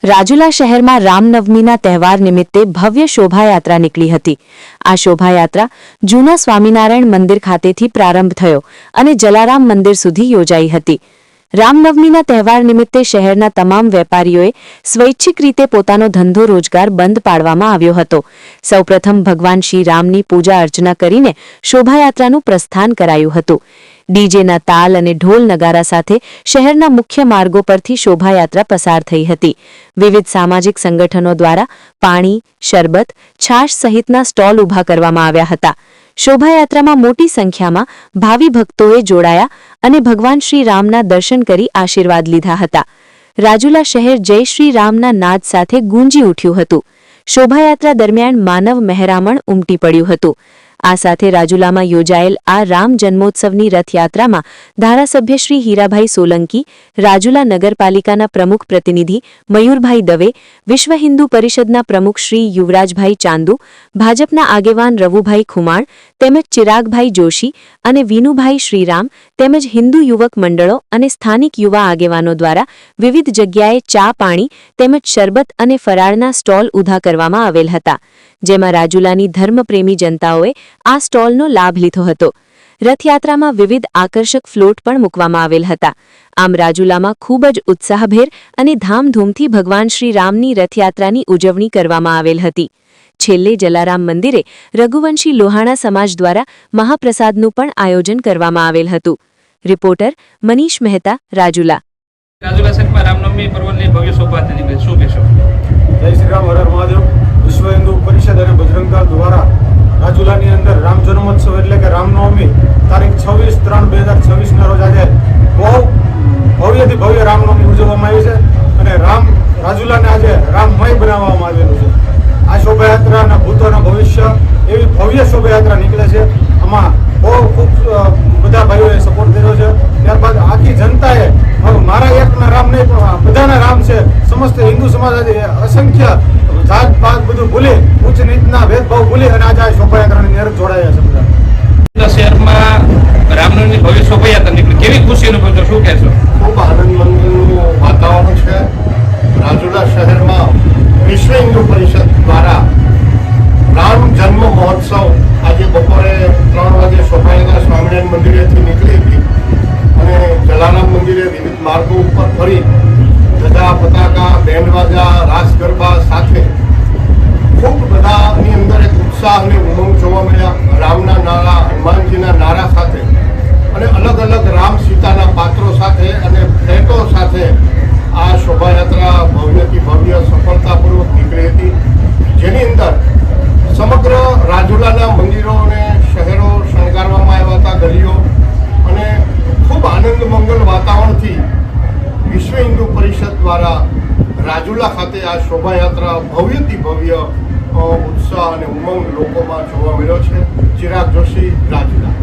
રાજુલા શહેરમાં રામનવમીના તહેવાર નિમિત્તે ભવ્ય શોભાયાત્રા નીકળી હતી। આ શોભાયાત્રા જૂના સ્વામિનારાયણ મંદિર ખાતેથી પ્રારંભ થયો અને જલારામ મંદિર સુધી યોજાઈ હતી। રામનવમીના તહેવાર નિમિત્તે શહેરના તમામ વેપારીઓએ સ્વૈચ્છિક રીતે પોતાનો ધંધો રોજગાર બંધ પાડવામાં આવ્યો હતો। સૌપ્રથમ ભગવાન શ્રી રામની પૂજા અર્ચના કરીને શોભાયાત્રાનું પ્રસ્થાન કરાયું હતું। ડીજેના તાલ અને ઢોલ નગારા સાથે શહેરના મુખ્ય માર્ગો પરથી શોભાયાત્રા પસાર થઈ હતી। વિવિધ સામાજિક સંગઠનો દ્વારા પાણી, શરબત, છાશ સહિતના સ્ટોલ ઊભા કરવામાં આવ્યા હતા। શોભાયાત્રામાં મોટી સંખ્યામાં ભાવિ ભક્તોએ જોડાયા અને ભગવાન શ્રી રામના દર્શન કરી આશીર્વાદ લીધા હતા। રાજુલા શહેર જય શ્રી રામના નાદ સાથે ગુંજી ઉઠ્યું હતું। શોભાયાત્રા દરમિયાન માનવ મહેરામણ ઉમટી પડ્યું હતું। આ સાથે રાજુલામાં યોજાયેલ આ રામ જન્મોત્સવની રથયાત્રામાં ધારાસભ્ય શ્રી હીરાભાઈ સોલંકી, રાજુલા નગરપાલિકાના પ્રમુખ પ્રતિનિધિ મયુરભાઈ દવે, વિશ્વ હિન્દુ પરિષદના પ્રમુખ શ્રી યુવરાજભાઈ ચાંદુ, ભાજપના આગેવાન રવુભાઈ ખુમાણ તેમજ ચિરાગભાઈ જોશી અને વિનુભાઈ શ્રીરામ તેમજ હિન્દુ યુવક મંડળો અને સ્થાનિક યુવા આગેવાનો દ્વારા વિવિધ જગ્યાએ ચા પાણી તેમજ શરબત અને ફરાળના સ્ટોલ ઊભા કરવામાં આવેલ હતા, જેમાં રાજુલાની ધર્મપ્રેમી જનતાઓએ આ સ્ટોલનો લાભ લીધો હતો। રથયાત્રામાં વિવિધ આકર્ષક ફ્લોટ પણ મૂકવામાં આવેલ હતા। આમ રાજુલામાં ખૂબ જ ઉત્સાહભેર અને ધામધૂમથી ભગવાન શ્રી રામની રથયાત્રાની ઉજવણી કરવામાં આવેલ હતી। છેલ્લે જલારામ મંદિરે રઘુવંશી લોહાણા સમાજ દ્વારા મહાપ્રસાદનું પણ આયોજન કરવામાં આવેલ હતું। રિપોર્ટર મનીષ મહેતા, રાજુલા। રાજુલા શહેરમાં રામનવમી પર્વની ભવ્ય શોભાયાત્રા નીકળી, શું કહેશો? જય શ્રી રામ, હર હર મહાદેવ। વિશ્વ હિન્દુ પરિષદ અને બજરંગ દળ દ્વારા રાજુલાની અંદર રામ જન્મોત્સવ એટલે કે રામનવમી તારીખ 26/3/2026 રોજ આજે બહુ ભવ્યથી ભવ્ય રામનવમી ઉજવવામાં આવી છે અને રાજુલાને આજે રામમય બનાવવામાં આવેલું છે। આ શોભાયાત્રાના ભૂતો અને ભવિષ્ય એવી ભવ્ય શોભાયાત્રા નીકળે છે। આમાં બહુ ખૂબ બધા ભાઈઓએ સપોર્ટ કર્યો છે। ત્યારબાદ આખી જનતાએ મારા એકના રામ નહીં પણ બધાના રામ છે, સમસ્ત હિન્દુ સમાજ આજે અસંખ્ય જાત પાત બધું ભૂલી, ઉચ્ચ નીચના ભેદભાવ ભૂલી અને આજે આ શોભાયાત્રાની અંદર જોડાયા છે બધા। શહેરમાં રામનવમીની ભવ્ય શોભાયાત્રા નીકળી, કેવી ખુશી અનુભવશો, શું કહેશો? ખૂબ આનંદમંદનું વાતાવરણ છે। રાજુલા શહેરમાં વિશ્વ હિન્દુ પરિષદ દ્વારા રામ જન્મ મહોત્સવ આજે બપોરે 3 વાગે શોભાયાત્રા સ્વામિનારાયણ મંદિરેથી નીકળી હતી અને જલારામ મંદિરે વિવિધ માર્ગો ઉપર ફરી ધજા, પતાકા, બેન્ડ વાજા, રાસ ગરબા સાથે ખૂબ બધાની અંદર એક ઉત્સાહ અને ઉમંગ જોવા મળ્યા। રામના નારા, હનુમાનજીના નારા સાથે અને અલગ અલગ રામ સીતાના પાત્રો સાથે અને ફ્લેટો સાથે આ શોભાયાત્રા ભવ્યથી ભવ્ય સફળતાપૂર્વક નીકળી હતી, જેની અંદર સમગ્ર રાજુલાના મંદિરો અને શહેરો શણગારવામાં આવ્યા હતા, ગલીઓ, અને ખૂબ આનંદ મંગલ વાતાવરણથી વિશ્વ હિન્દુ પરિષદ દ્વારા રાજુલા ખાતે આ શોભાયાત્રા ભવ્યથી ભવ્ય ઉત્સાહ અને ઉમંગ લોકોમાં જોવા મળ્યો છે। ચિરાગ જોશી, રાજુલા।